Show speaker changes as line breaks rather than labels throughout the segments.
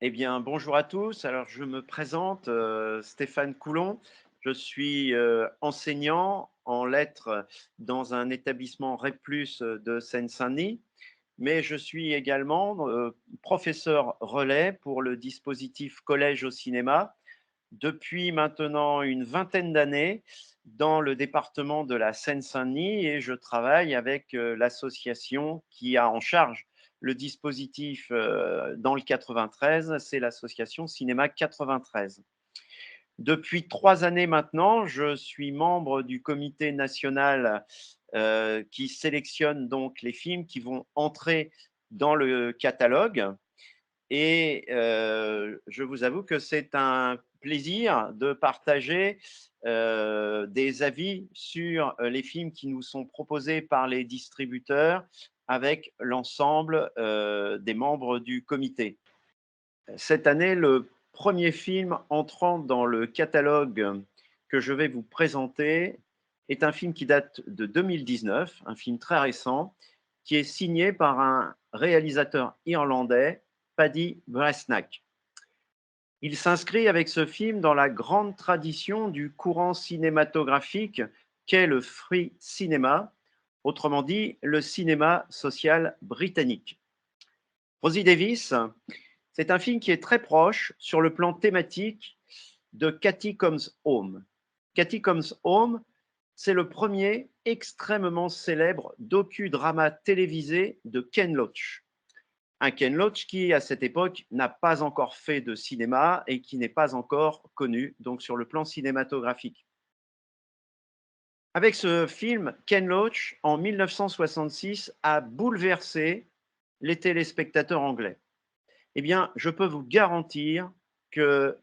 Eh bien, bonjour à tous. Alors, je me présente, Stéphane Coulon. Je suis enseignant en lettres dans un établissement REP+, de Seine-Saint-Denis, mais je suis également professeur relais pour le dispositif Collège au cinéma depuis maintenant une vingtaine d'années dans le département de la Seine-Saint-Denis et je travaille avec l'association qui a en charge le dispositif dans le 93, c'est l'association Cinéma 93. Depuis 3 années maintenant, je suis membre du comité national qui sélectionne donc les films qui vont entrer dans le catalogue et je vous avoue que c'est un plaisir de partager des avis sur les films qui nous sont proposés par les distributeurs avec l'ensemble des membres du comité. Cette année, le premier film entrant dans le catalogue que je vais vous présenter est un film qui date de 2019, un film très récent, qui est signé par un réalisateur irlandais, Paddy Breathnach. Il s'inscrit avec ce film dans la grande tradition du courant cinématographique qu'est le free cinema, autrement dit le cinéma social britannique. Rosie Davis, c'est un film qui est très proche sur le plan thématique de Cathy Comes Home. Cathy Comes Home, c'est le premier extrêmement célèbre docudrama télévisé de Ken Loach. Un Ken Loach qui, à cette époque, n'a pas encore fait de cinéma et qui n'est pas encore connu, donc sur le plan cinématographique. Avec ce film, Ken Loach, en 1966, a bouleversé les téléspectateurs anglais. Eh bien, je peux vous garantir que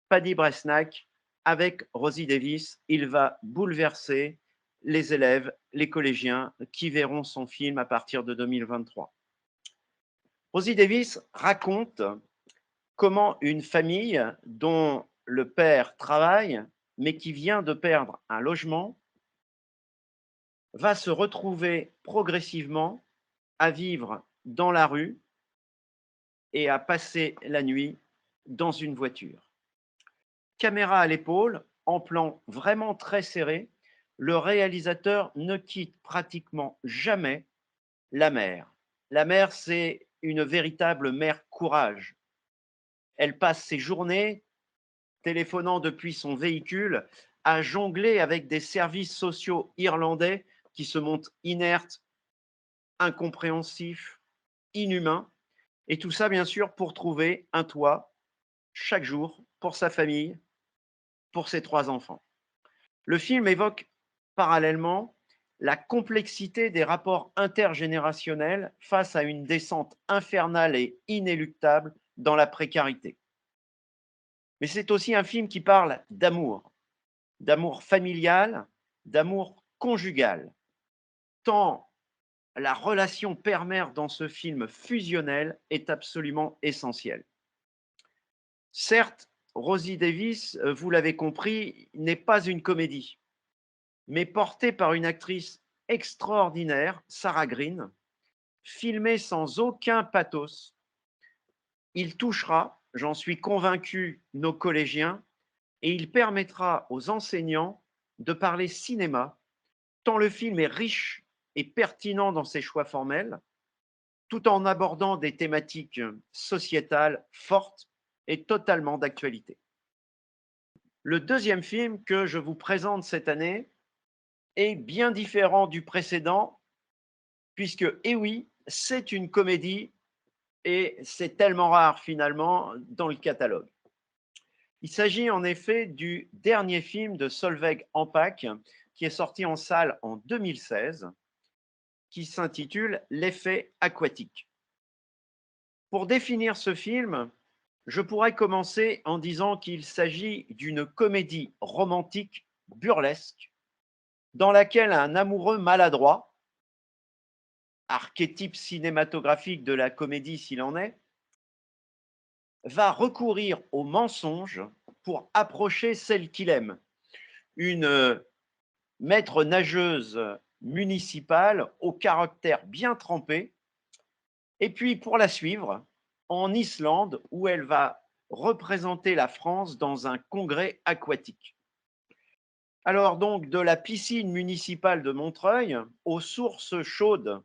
Paddy Breathnach, avec Rosie Davis, il va bouleverser les élèves, les collégiens qui verront son film à partir de 2023. Rosie Davis raconte comment une famille dont le père travaille, mais qui vient de perdre un logement, va se retrouver progressivement à vivre dans la rue et à passer la nuit dans une voiture. Caméra à l'épaule, en plan vraiment très serré, le réalisateur ne quitte pratiquement jamais la mer. La mer, c'est une véritable mère courage. Elle passe ses journées téléphonant depuis son véhicule à jongler avec des services sociaux irlandais qui se montrent inertes, incompréhensifs, inhumains, et tout ça, bien sûr, pour trouver un toit chaque jour pour sa famille, pour ses 3 enfants. Le film évoque parallèlement la complexité des rapports intergénérationnels face à une descente infernale et inéluctable dans la précarité. Mais c'est aussi un film qui parle d'amour familial, d'amour conjugal, tant la relation père-mère dans ce film fusionnel est absolument essentielle. Certes, Rosie Davis, vous l'avez compris, n'est pas une comédie, mais portée par une actrice extraordinaire, Sarah Green, filmée sans aucun pathos. Il touchera, j'en suis convaincu, nos collégiens et il permettra aux enseignants de parler cinéma, tant le film est riche et pertinent dans ses choix formels, tout en abordant des thématiques sociétales fortes et totalement d'actualité. Le deuxième film que je vous présente cette année est bien différent du précédent, puisque, eh oui, c'est une comédie et c'est tellement rare finalement dans le catalogue. Il s'agit en effet du dernier film de Solveig Ampac qui est sorti en salle en 2016, qui s'intitule L'effet aquatique. Pour définir ce film, je pourrais commencer en disant qu'il s'agit d'une comédie romantique burlesque dans laquelle un amoureux maladroit, archétype cinématographique de la comédie s'il en est, va recourir au mensonge pour approcher celle qu'il aime, une maître nageuse municipale au caractère bien trempé. Et puis pour la suivre, en Islande, où elle va représenter la France dans un congrès aquatique. Alors donc, de la piscine municipale de Montreuil aux sources chaudes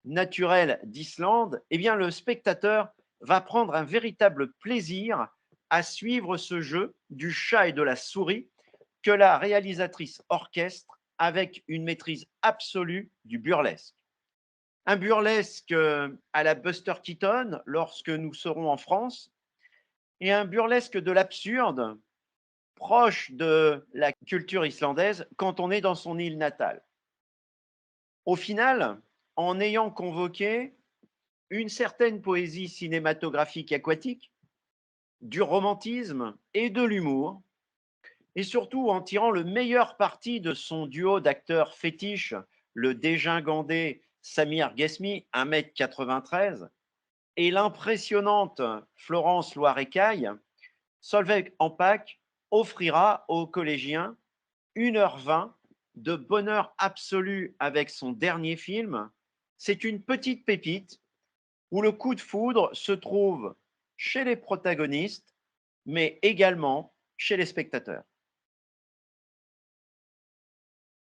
naturelles d'Islande, eh bien, le spectateur va prendre un véritable plaisir à suivre ce jeu du chat et de la souris que la réalisatrice orchestre avec une maîtrise absolue du burlesque. Un burlesque à la Buster Keaton lorsque nous serons en France et un burlesque de l'absurde proche de la culture islandaise quand on est dans son île natale. Au final, en ayant convoqué une certaine poésie cinématographique aquatique, du romantisme et de l'humour, et surtout en tirant le meilleur parti de son duo d'acteurs fétiches, le dégingandé Samir Ghesmi, 1,93 m, et l'impressionnante Florence Loirecaille, Solveig Ampac offrira aux collégiens 1h20 de bonheur absolu avec son dernier film. C'est une petite pépite où le coup de foudre se trouve chez les protagonistes, mais également chez les spectateurs.